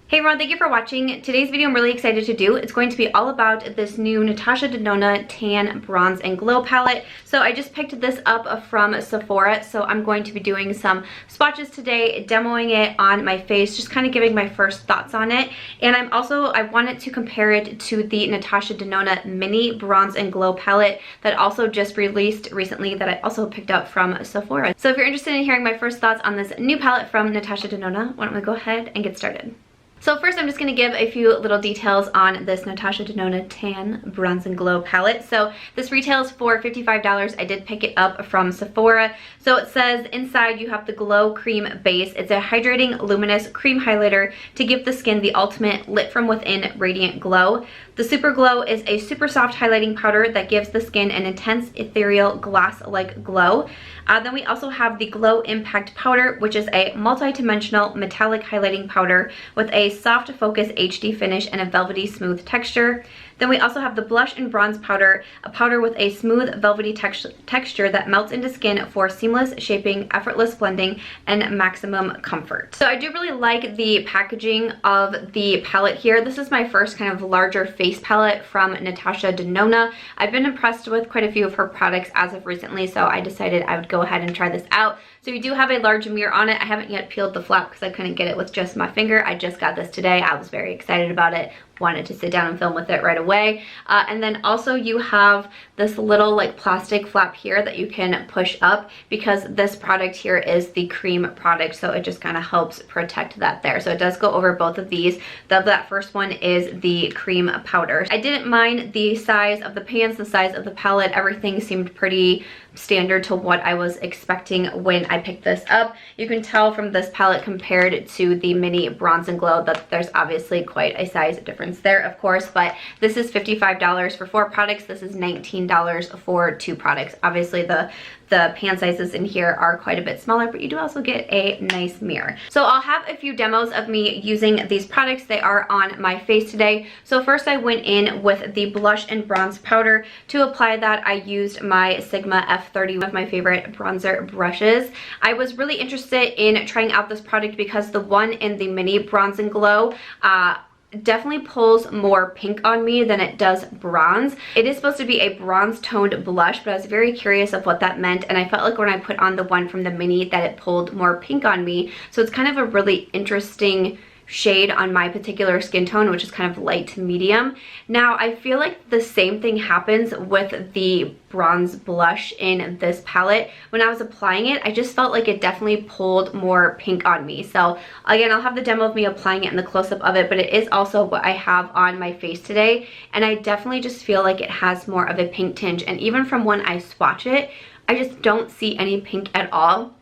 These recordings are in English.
Hey everyone, thank you for watching. Today's video I'm really excited to do. It's going to be all about this new Natasha Denona Tan Bronze and Glow palette. So I just picked this up from Sephora, so I'm going to be doing some swatches today, demoing it on my face, just kind of giving my first thoughts on it. And I wanted to compare it to the Natasha Denona Mini Bronze and Glow palette that also just released recently that I also picked up from Sephora. So if you're interested in hearing my first thoughts on this new palette from Natasha Denona, why don't we go ahead and get started. So first I'm just going to give a few little details on this Natasha Denona Tan Bronze and Glow palette. So this retails for $55. I did pick it up from Sephora. So it says inside you have the Glow Cream Base. It's a hydrating luminous cream highlighter to give the skin the ultimate lit from within radiant glow. The Super Glow is a super soft highlighting powder that gives the skin an intense ethereal glass-like glow. Then we also have the Glow Impact Powder, which is a multi-dimensional metallic highlighting powder with a soft focus HD finish and a velvety smooth texture. Then we also have the Blush and Bronze Powder, a powder with a smooth velvety texture that melts into skin for seamless shaping, effortless blending, and maximum comfort. So I do really like the packaging of the palette here. This is my first kind of larger face palette from Natasha Denona. I've been impressed with quite a few of her products as of recently, so I decided I would go ahead and try this out. So we do have a large mirror on it. I haven't yet peeled the flap because I couldn't get it with just my finger. I just got this today. I was very excited about it. Wanted to sit down and film with it right away. And then also you have this little like plastic flap here that you can push up because this product here is the cream product, so it just kind of helps protect that there. So it does go over both of these. That first one is the cream powder. I didn't mind the size of the pans, the size of the palette. Everything seemed pretty standard to what I was expecting when I picked this up. You can tell from this palette compared to the Mini Bronze and Glow that there's obviously quite a size difference there, of course, but this is $55 for 4 products. This is $19 for 2 products. Obviously the pan sizes in here are quite a bit smaller, but you do also get a nice mirror. So I'll have a few demos of me using these products. They are on my face today. So first I went in with the Blush and Bronze Powder. To apply that, I used my Sigma F30, one of my favorite bronzer brushes. I was really interested in trying out this product because the one in the Mini Bronze and Glow definitely pulls more pink on me than it does bronze. It is supposed to be a bronze toned blush, but I was very curious of what that meant, and I felt like when I put on the one from the Mini that it pulled more pink on me. So it's kind of a really interesting shade on my particular skin tone, which is kind of light to medium. Now I feel like the same thing happens with the bronze blush in this palette. When I was applying it, I just felt like it definitely pulled more pink on me. So again, I'll have the demo of me applying it and the close-up of it, but it is also what I have on my face today, and I definitely just feel like it has more of a pink tinge, and even from when I swatch it, I just don't see any pink at all.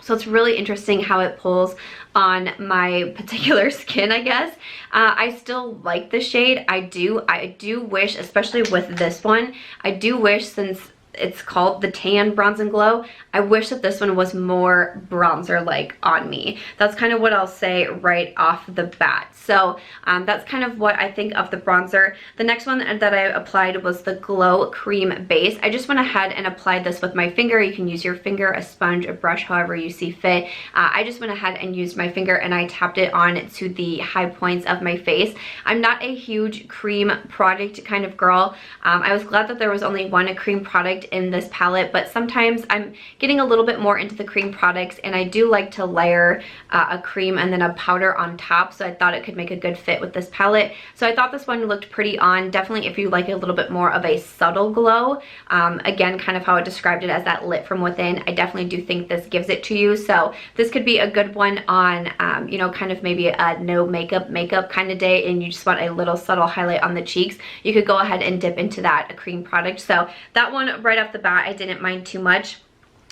So it's really interesting how it pulls on my particular skin, I guess. I still like the shade. I do wish, especially with this one, I do wish, since it's called the Tan Bronze and Glow, I wish that this one was more bronzer-like on me. That's kind of what I'll say right off the bat. So that's kind of what I think of the bronzer. The next one that I applied was the Glow Cream Base. I just went ahead and applied this with my finger. You can use your finger, a sponge, a brush, however you see fit. I just went ahead and used my finger and I tapped it on to the high points of my face. I'm not a huge cream product kind of girl. I was glad that there was only one cream product in this palette, but sometimes I'm getting a little bit more into the cream products, and I do like to layer a cream and then a powder on top, so I thought it could make a good fit with this palette. So I thought this one looked pretty on. Definitely if you like a little bit more of a subtle glow, again, kind of how I described it as that lit from within, I definitely do think this gives it to you. So this could be a good one on you know, kind of maybe a no makeup kind of day and you just want a little subtle highlight on the cheeks. You could go ahead and dip into that cream product. So that one right off the bat I didn't mind too much.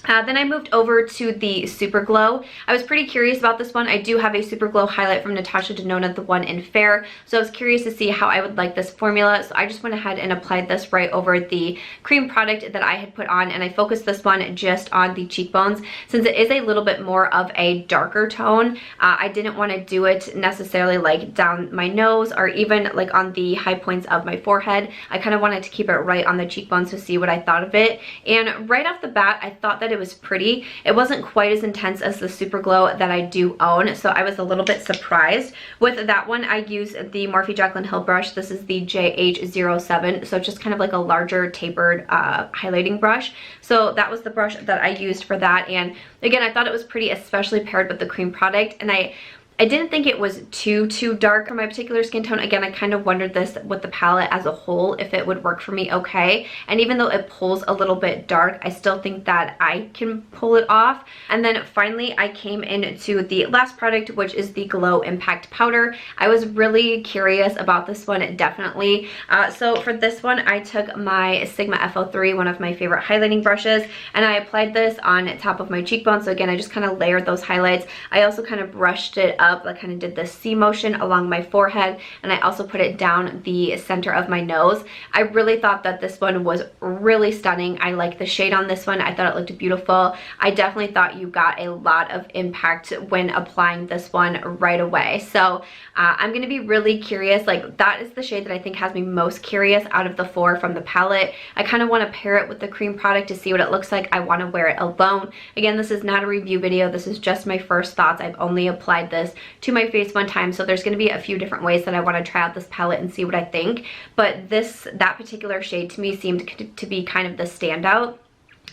Then I moved over to the Super Glow. I was pretty curious about this one. I do have a Super Glow highlight from Natasha Denona, the one in Fair, so I was curious to see how I would like this formula, so I just went ahead and applied this right over the cream product that I had put on, and I focused this one just on the cheekbones. Since it is a little bit more of a darker tone, I didn't want to do it necessarily like down my nose or even like on the high points of my forehead. I kind of wanted to keep it right on the cheekbones to see what I thought of it, and right off the bat I thought that it was pretty. It wasn't quite as intense as the Super Glow that I do own, so I was a little bit surprised. With that one, I used the Morphe Jaclyn Hill brush. This is the JH07, so it's just kind of like a larger tapered highlighting brush. So that was the brush that I used for that, and again, I thought it was pretty, especially paired with the cream product, and I didn't think it was too dark for my particular skin tone. Again, I kind of wondered this with the palette as a whole, if it would work for me okay. And even though it pulls a little bit dark, I still think that I can pull it off. And then finally, I came into the last product, which is the Glow Impact Powder. I was really curious about this one, definitely. So for this one, I took my Sigma FL3, one of my favorite highlighting brushes, and I applied this on top of my cheekbone. So again, I just kind of layered those highlights. I also kind of brushed it up. I kind of did the C motion along my forehead, and I also put it down the center of my nose. I really thought that this one was really stunning. I like the shade on this one. I thought it looked beautiful. I definitely thought you got a lot of impact when applying this one right away. So I'm going to be really curious. Like, that is the shade that I think has me most curious out of the four from the palette. I kind of want to pair it with the cream product to see what it looks like. I want to wear it alone. Again, this is not a review video. This is just my first thoughts. I've only applied this to my face one time, so there's going to be a few different ways that I want to try out this palette and see what I think. But that particular shade to me seemed to be kind of the standout,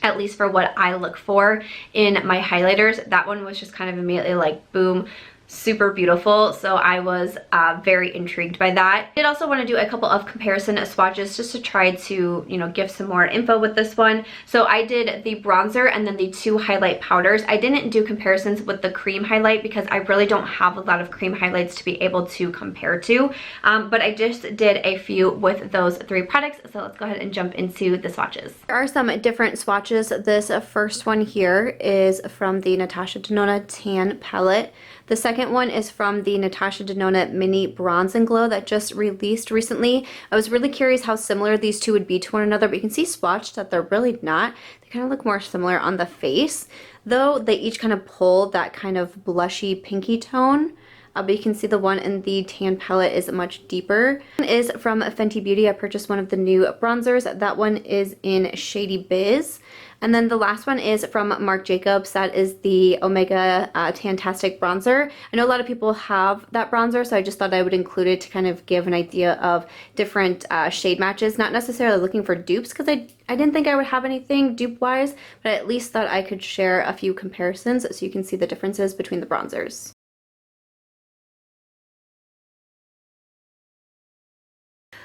at least for what I look for in my highlighters. That one was just kind of immediately like, boom, super beautiful. So I was very intrigued by that. I did also want to do a couple of comparison swatches just to try to, you know, give some more info with this one. So I did the bronzer and then the two highlight powders. I didn't do comparisons with the cream highlight because I really don't have a lot of cream highlights to be able to compare to, but I just did a few with those three products. So let's go ahead and jump into the swatches. There are some different swatches. This first one here is from the Natasha Denona Tan Palette. The second one is from the Natasha Denona Mini Bronze and Glow that just released recently. I was really curious how similar these two would be to one another, but you can see swatched that they're really not. They kind of look more similar on the face, though they each kind of pull that kind of blushy pinky tone. But you can see the one in the tan palette is much deeper. One is from Fenty Beauty. I purchased one of the new bronzers. That one is in Shady Biz. And then the last one is from Marc Jacobs. That is the Omega Tantastic Bronzer. I know a lot of people have that bronzer, so I just thought I would include it to kind of give an idea of different shade matches. Not necessarily looking for dupes, because I didn't think I would have anything dupe-wise, but I at least thought I could share a few comparisons so you can see the differences between the bronzers.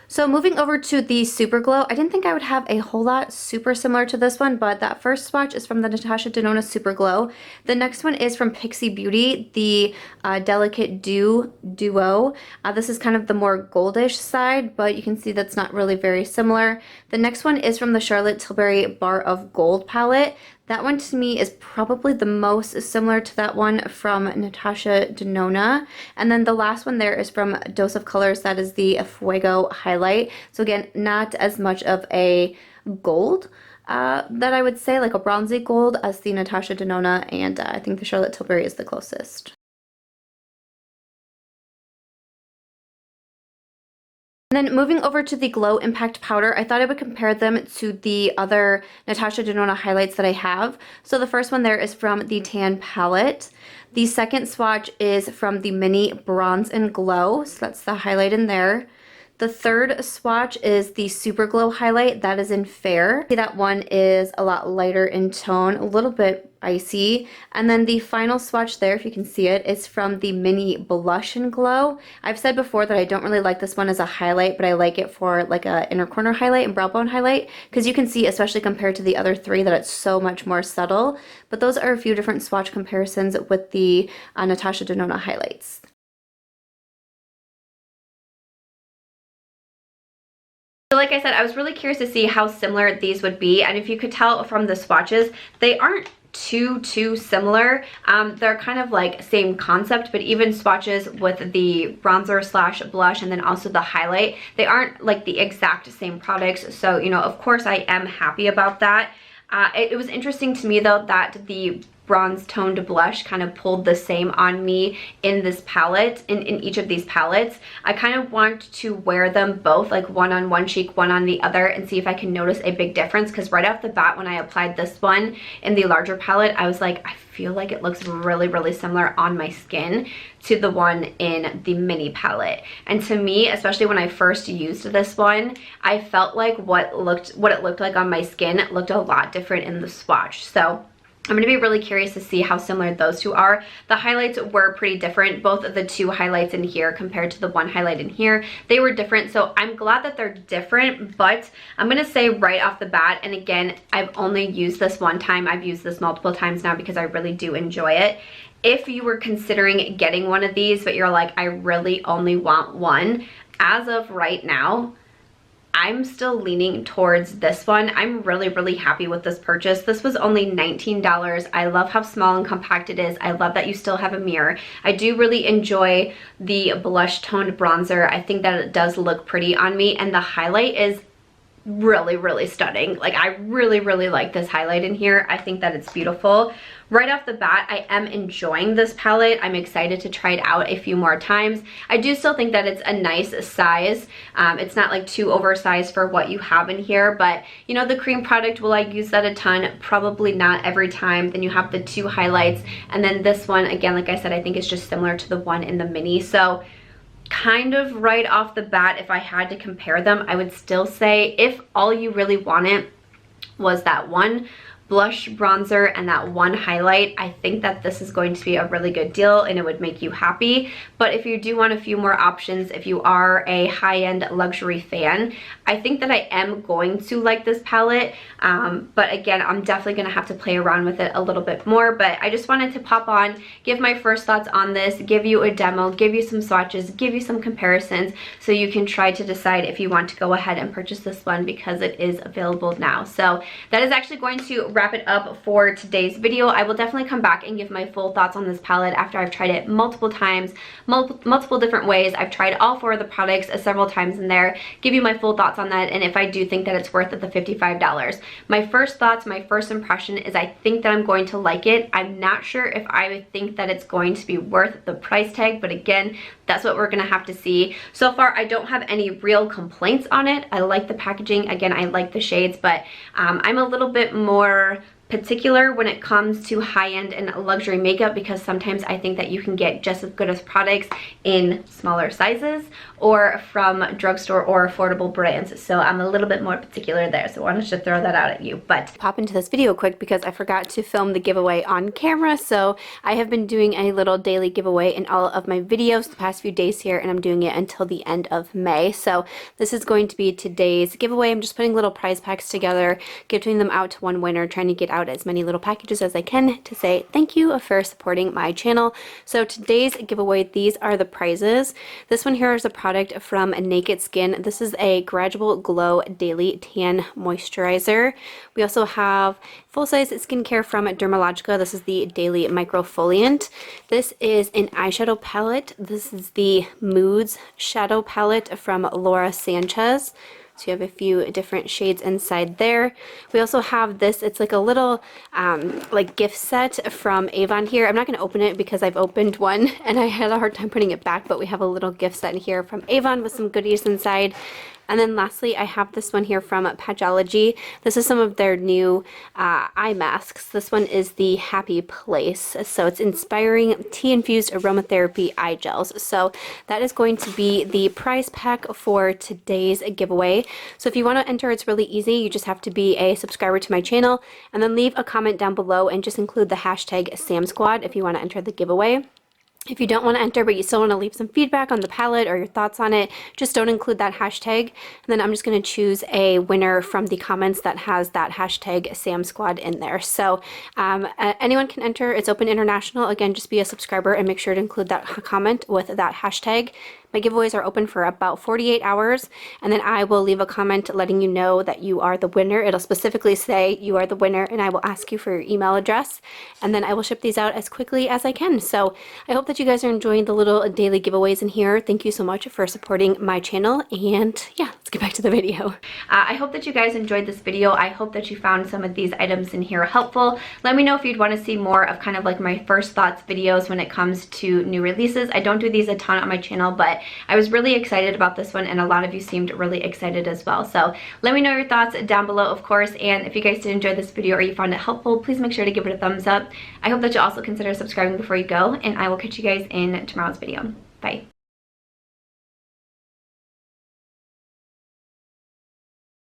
So moving over to the Super Glow, I didn't think I would have a whole lot super similar to this one, but that first swatch is from the Natasha Denona Super Glow. The next one is from Pixi Beauty, the Delicate Dew Duo. This is kind of the more goldish side, but you can see that's not really very similar. The next one is from the Charlotte Tilbury Bar of Gold palette. That one to me is probably the most similar to that one from Natasha Denona. And then the last one there is from Dose of Colors. That is the Fuego highlight. So again, not as much of a gold that I would say, like a bronzy gold, as the Natasha Denona, and I think the Charlotte Tilbury is the closest. And then moving over to the Glow Impact Powder, I thought I would compare them to the other Natasha Denona highlights that I have. So the first one there is from the Tan Palette. The second swatch is from the Mini Bronze and Glow, so that's the highlight in there. The third swatch is the Super Glow highlight. That is in Fair. That one is a lot lighter in tone, a little bit icy. And then the final swatch there, if you can see it, is from the Mini Blush and Glow. I've said before that I don't really like this one as a highlight, but I like it for like a inner corner highlight and brow bone highlight, because you can see, especially compared to the other three, that it's so much more subtle. But those are a few different swatch comparisons with the Natasha Denona highlights. So like I said, I was really curious to see how similar these would be, and if you could tell from the swatches, they aren't too similar. They're kind of like same concept, but even swatches with the bronzer slash blush and then also the highlight, they aren't like the exact same products. So, you know, of course I am happy about that. It was interesting to me though that the bronze toned blush kind of pulled the same on me in this palette, in each of these palettes. I kind of want to wear them both, like one on one cheek, one on the other, and see if I can notice a big difference, because right off the bat when I applied this one in the larger palette, I was like, I feel like it looks really, really similar on my skin to the one in the mini palette. And to me, especially when I first used this one, I felt like what it looked like on my skin looked a lot different in the swatch. So I'm going to be really curious to see how similar those two are. The highlights were pretty different. Both of the two highlights in here compared to the one highlight in here, they were different. So I'm glad that they're different, but I'm going to say right off the bat, and again, I've only used this one time. I've used this multiple times now because I really do enjoy it. If you were considering getting one of these, but you're like, I really only want one, as of right now, I'm still leaning towards this one. I'm really, really happy with this purchase. This was only $19. I love how small and compact it is. I love that you still have a mirror. I do really enjoy the blush toned bronzer. I think that it does look pretty on me, and the highlight is really, really stunning. Like, I really, really like this highlight in here. I think that it's beautiful. Right off the bat, I am enjoying this palette. I'm excited to try it out a few more times. I do still think that it's a nice size. It's not like too oversized for what you have in here, but you know, the cream product, will I use that a ton? Probably not every time. Then you have the two highlights, and then this one, again, like I said, I think it's just similar to the one in the mini. So kind of right off the bat, if I had to compare them, I would still say if all you really wanted was that one blush bronzer and that one highlight, I think that this is going to be a really good deal and it would make you happy. But if you do want a few more options, if you are a high-end luxury fan, I think that I am going to like this palette. But again, I'm definitely going to have to play around with it a little bit more. But I just wanted to pop on, give my first thoughts on this, give you a demo, give you some swatches, give you some comparisons, so you can try to decide if you want to go ahead and purchase this one, because it is available now. So that is actually going to wrap it up for today's video. I will definitely come back and give my full thoughts on this palette after I've tried it multiple times, multiple different ways. I've tried all four of the products several times in there, give you my full thoughts on that, and if I do think that it's worth it, the $55. My first thoughts, my first impression is I think that I'm going to like it. I'm not sure if I think that it's going to be worth the price tag, but again, that's what we're gonna have to see. So far, I don't have any real complaints on it. I like the packaging. Again, I like the shades, but I'm a little bit more particular when it comes to high-end and luxury makeup, because sometimes I think that you can get just as good as products in smaller sizes or from drugstore or affordable brands. So I'm a little bit more particular there, so I wanted to throw that out at you. But pop into this video quick because I forgot to film the giveaway on camera. So I have been doing a little daily giveaway in all of my videos the past few days here, and I'm doing it until the end of May. So this is going to be today's giveaway. I'm just putting little prize packs together, giving them out to one winner, trying to get out as many little packages as I can to say thank you for supporting my channel. So today's giveaway, these are the prizes. This one here is a product from Naked Skin. This is a Gradual Glow Daily Tan Moisturizer. We also have full-size skincare from Dermalogica. This is the Daily Microfoliant. This is an eyeshadow palette. This is the Moods Shadow Palette from Laura Sanchez. So you have a few different shades inside there. We also have this, it's like a little like gift set from Avon here. I'm not going to open it because I've opened one and I had a hard time putting it back, but we have a little gift set here from Avon with some goodies inside. And then lastly, I have this one here from Patchology. This is some of their new eye masks. This one is the Happy Place. So it's inspiring tea-infused aromatherapy eye gels. So that is going to be the prize pack for today's giveaway. So if you want to enter, it's really easy. You just have to be a subscriber to my channel and then leave a comment down below and just include the hashtag SamSquad if you want to enter the giveaway. If you don't want to enter, but you still want to leave some feedback on the palette or your thoughts on it, just don't include that hashtag. And then I'm just going to choose a winner from the comments that has that hashtag SamSquad in there. So anyone can enter. It's open international. Again, just be a subscriber and make sure to include that comment with that hashtag. My giveaways are open for about 48 hours, and then I will leave a comment letting you know that you are the winner. It'll specifically say you are the winner, and I will ask you for your email address, and then I will ship these out as quickly as I can. So I hope that you guys are enjoying the little daily giveaways in here. Thank you so much for supporting my channel, and yeah, let's get back to the video. I hope that you guys enjoyed this video. I hope that you found some of these items in here helpful. Let me know if you'd want to see more of kind of like my first thoughts videos when it comes to new releases. I don't do these a ton on my channel, but I was really excited about this one, and a lot of you seemed really excited as well. So let me know your thoughts down below, of course, and if you guys did enjoy this video or you found it helpful, please make sure to give it a thumbs up. I hope that you also consider subscribing before you go, and I will catch you guys in tomorrow's video. Bye.